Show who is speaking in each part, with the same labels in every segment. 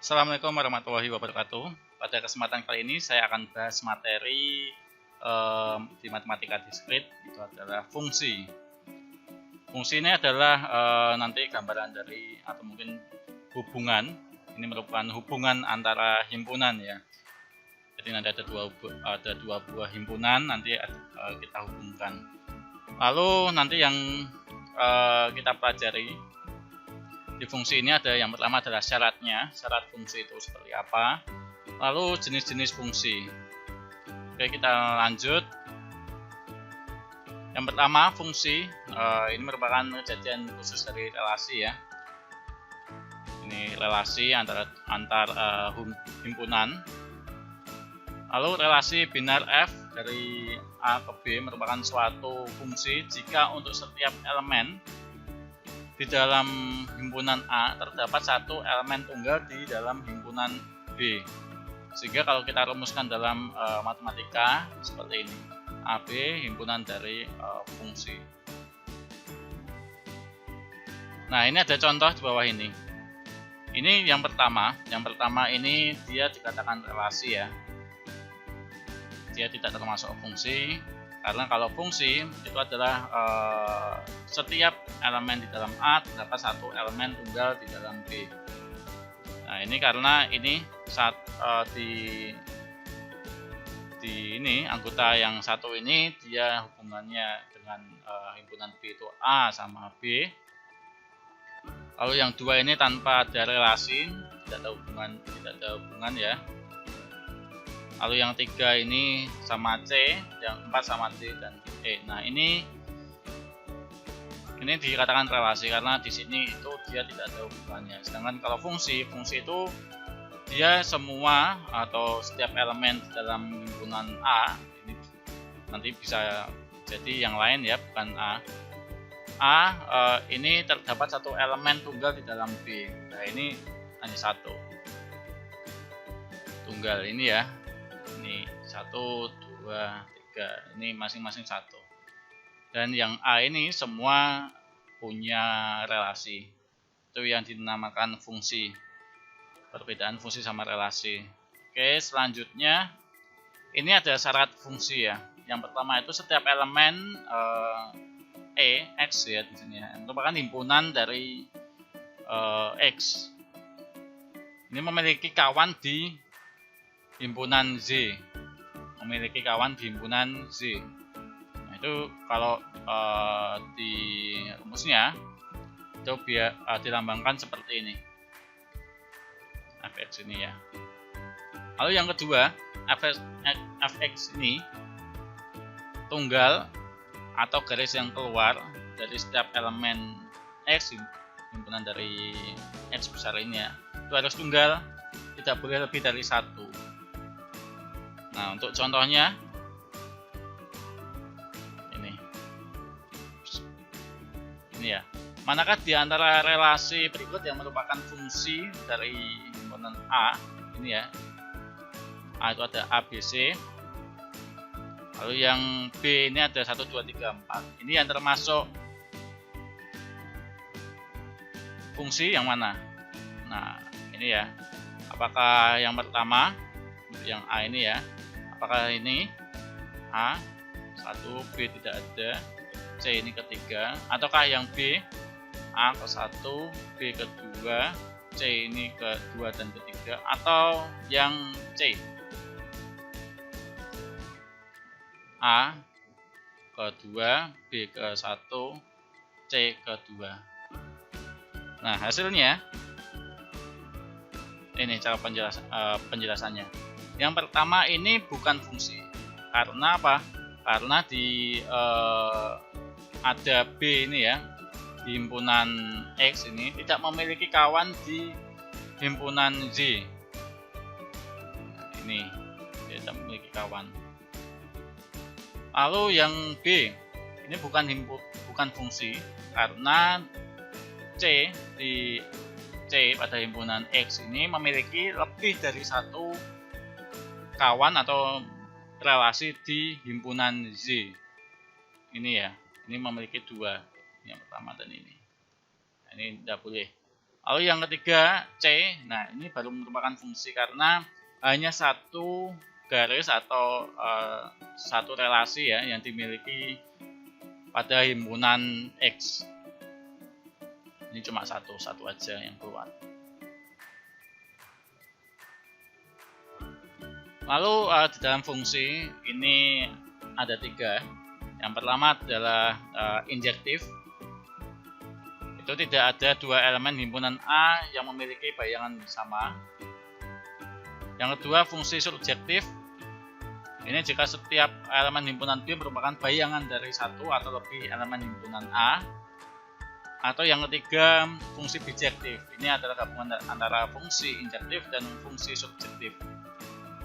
Speaker 1: Assalamualaikum warahmatullahi wabarakatuh. Pada kesempatan kali ini saya akan bahas materi di matematika diskrit, itu adalah fungsi. Fungsi ini adalah nanti gambaran dari atau mungkin hubungan. Ini merupakan hubungan antara himpunan ya. Jadi nanti ada dua buah himpunan, nanti kita hubungkan. Lalu nanti yang kita pelajari di fungsi ini ada yang pertama adalah syaratnya, syarat fungsi itu seperti apa, lalu jenis-jenis fungsi. Oke, kita lanjut. Yang pertama, fungsi ini merupakan kejadian khusus dari relasi ya. Ini relasi antar himpunan. Lalu relasi binar F dari A ke B merupakan suatu fungsi jika untuk setiap elemen di dalam himpunan A terdapat satu elemen tunggal di dalam himpunan B. Sehingga kalau kita rumuskan dalam matematika seperti ini, AB himpunan dari fungsi. Nah, ini ada contoh di bawah ini. Ini yang pertama ini dia dikatakan relasi ya. Dia tidak termasuk fungsi, karena kalau fungsi itu adalah setiap elemen di dalam A terdapat satu elemen tunggal di dalam B. Nah, ini karena ini di ini anggota yang satu ini dia hubungannya dengan himpunan B itu A sama B. Lalu yang dua ini tanpa ada relasi, tidak ada hubungan ya. Lalu yang tiga ini sama C, yang empat sama D dan E. Nah, ini dikatakan relasi karena di sini itu dia tidak ada hubungannya. Sedangkan kalau fungsi itu dia semua atau setiap elemen di dalam himpunan A ini nanti bisa jadi yang lain ya, bukan A. Ini terdapat satu elemen tunggal di dalam B. Nah, ini hanya satu tunggal ini ya. Ini 1, 2, 3, ini masing-masing satu. Dan yang A ini semua punya relasi. Itu yang dinamakan fungsi. Perbedaan fungsi sama relasi. Oke, selanjutnya ini ada syarat fungsi ya. Yang pertama itu setiap elemen X ya di sini ya, merupakan himpunan dari X. Ini memiliki kawan di himpunan Z, memiliki kawan di himpunan Z. Nah, itu kalau di rumusnya itu dilambangkan seperti ini, fx ini ya. Lalu yang kedua, fx ini tunggal atau garis yang keluar dari setiap elemen X, himpunan dari X besar ini ya, itu harus tunggal, tidak boleh lebih dari satu. Nah, untuk contohnya ini ya. Manakah di antara relasi berikut yang merupakan fungsi dari himpunan A? Ini ya. A itu ada ABC. Lalu yang B ini ada 1, 2, 3, 4. Ini yang termasuk fungsi yang mana? Nah, ini ya. Apakah yang pertama, yang A ini ya? Apakah ini A 1, B tidak ada, C ini ketiga, ataukah yang B A ke 1, B kedua, C ini kedua dan ketiga, atau yang C A kedua, B ke 1, C kedua. Nah, hasilnya ini cara penjelasannya. Yang pertama ini bukan fungsi. Karena apa? Karena di ada B ini ya, di himpunan X ini tidak memiliki kawan di himpunan Z. Nah, ini tidak memiliki kawan. Lalu yang B ini bukan fungsi karena C pada himpunan X ini memiliki lebih dari satu kawan atau relasi di himpunan Z. Ini ya, ini memiliki dua, yang pertama dan ini. Nah, ini tidak boleh. Lalu yang ketiga C. Nah, ini baru merupakan fungsi karena hanya satu garis atau satu relasi ya yang dimiliki pada himpunan X. Ini cuma satu aja yang keluar. Lalu di dalam fungsi ini ada 3. Yang pertama adalah injektif. Itu tidak ada 2 elemen himpunan A yang memiliki bayangan sama. Yang kedua fungsi surjektif. Ini jika setiap elemen himpunan B merupakan bayangan dari satu atau lebih elemen himpunan A. Atau yang ketiga fungsi bijektif. Ini adalah gabungan antara fungsi injektif dan fungsi surjektif.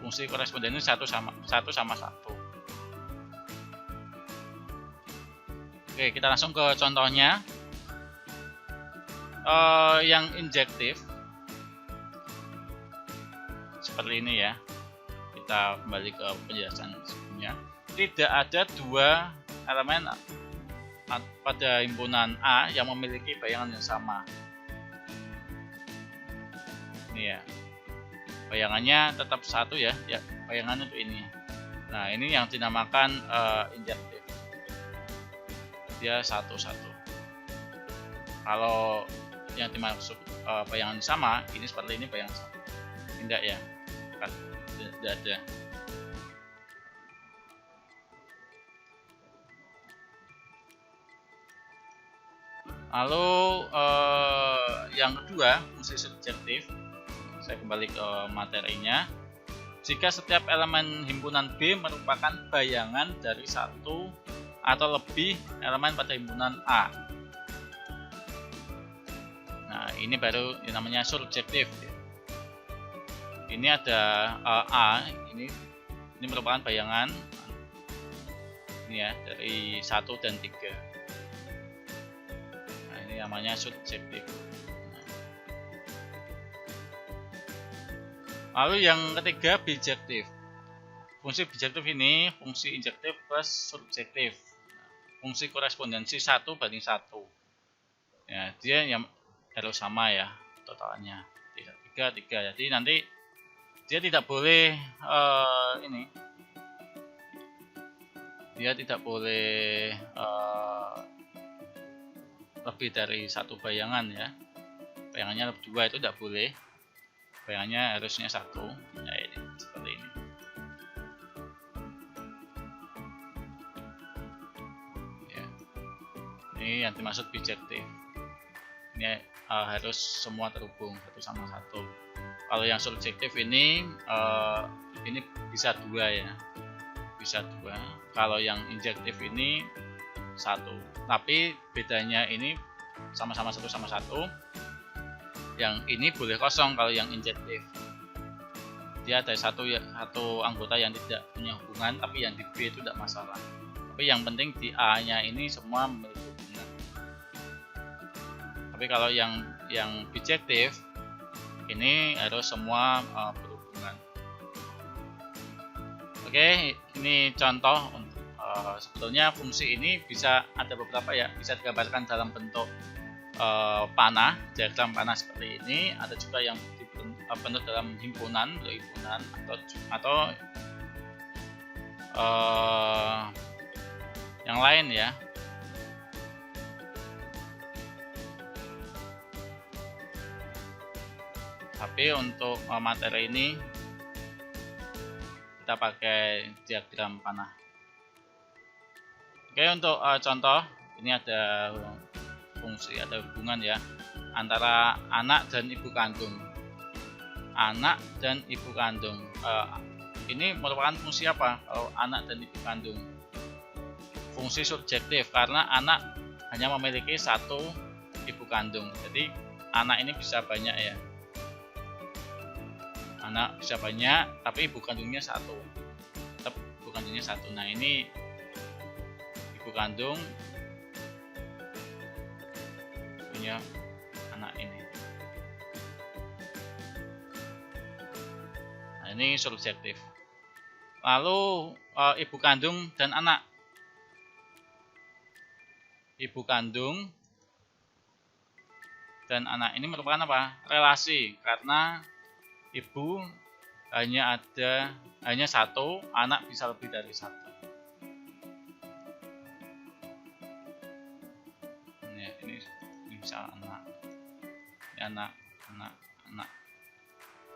Speaker 1: Fungsi korespondensi satu sama satu. Oke, kita langsung ke contohnya. Yang injektif seperti ini ya. Kita kembali ke penjelasan sebelumnya. Tidak ada 2 elemen pada himpunan A yang memiliki bayangan yang sama. Ini ya. Bayangannya tetap satu ya. Bayangannya itu ini. Nah, ini yang dinamakan injektif. Dia satu-satu. Kalau yang dimaksud bayangan sama, ini seperti ini bayangan sama. Tidak ya, tidak ada. Lalu yang kedua fungsi subjektif. Saya kembali ke materinya. Jika setiap elemen himpunan B merupakan bayangan dari satu atau lebih elemen pada himpunan A. Nah, ini baru yang namanya surjektif. Ini ada A, ini merupakan bayangan ini ya dari 1 dan 3. Nah, ini namanya surjektif. Lalu yang ketiga bijektif. Fungsi bijektif ini fungsi injektif plus surjektif. Fungsi korespondensi 1 banding 1. Ya, dia yang harus sama ya totalnya. 3. Jadi nanti dia tidak boleh dia tidak boleh lebih dari satu bayangan ya. Bayangannya lebih 2 itu tidak boleh. Bayangannya harusnya 1. Ya, ini seperti ini. Ya. Ini yang dimaksud bijektif. Ini harus semua terhubung satu sama satu. Kalau yang subjektif ini bisa 2 ya, bisa 2. Kalau yang injektif ini 1. Tapi bedanya ini sama-sama 1 sama 1. Yang ini boleh kosong kalau yang injektif. Dia ada satu anggota yang tidak punya hubungan, tapi yang di B itu tidak masalah. Tapi yang penting di A-nya ini semua memiliki hubungan. Tapi kalau yang bijektif ini harus semua berhubungan. Oke, ini contoh. Sebetulnya fungsi ini bisa ada beberapa ya, bisa digambarkan dalam bentuk panah, diagram panah seperti ini. Ada juga yang dibentuk dalam himpunan atau yang lain ya. Tapi untuk materi ini kita pakai diagram panah. Oke, untuk contoh ini ada fungsi, ada hubungan ya antara anak dan ibu kandung. Anak dan ibu kandung. Ini merupakan fungsi apa? Kalau anak dan ibu kandung, fungsi subjektif karena anak hanya memiliki 1 ibu kandung. Jadi anak ini bisa banyak ya. Anak bisa banyak, tapi ibu kandungnya 1. Tetap ibu kandungnya 1. Nah, ini ibu kandung punya anak ini. Nah, ini subjektif. Lalu ibu kandung dan anak. Ibu kandung dan anak ini merupakan apa? Relasi, karena ibu hanya satu, anak bisa lebih dari satu. Ini misal anak,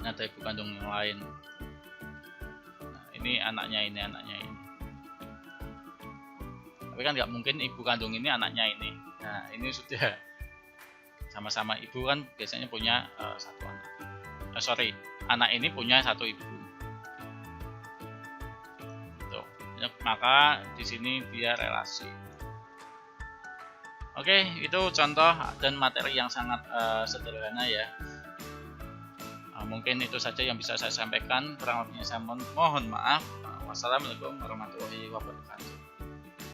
Speaker 1: ini ada ibu kandung yang lain. Nah, ini anaknya ini. Tapi kan nggak mungkin ibu kandung ini anaknya ini. Nah, ini sudah sama-sama ibu kan biasanya punya satu anak. Anak ini punya satu ibu. Tuh, maka di sini dia relasi. Oke, itu contoh dan materi yang sangat sederhana ya. Mungkin itu saja yang bisa saya sampaikan. Kurang lebihnya saya mohon maaf. Wassalamualaikum warahmatullahi wabarakatuh.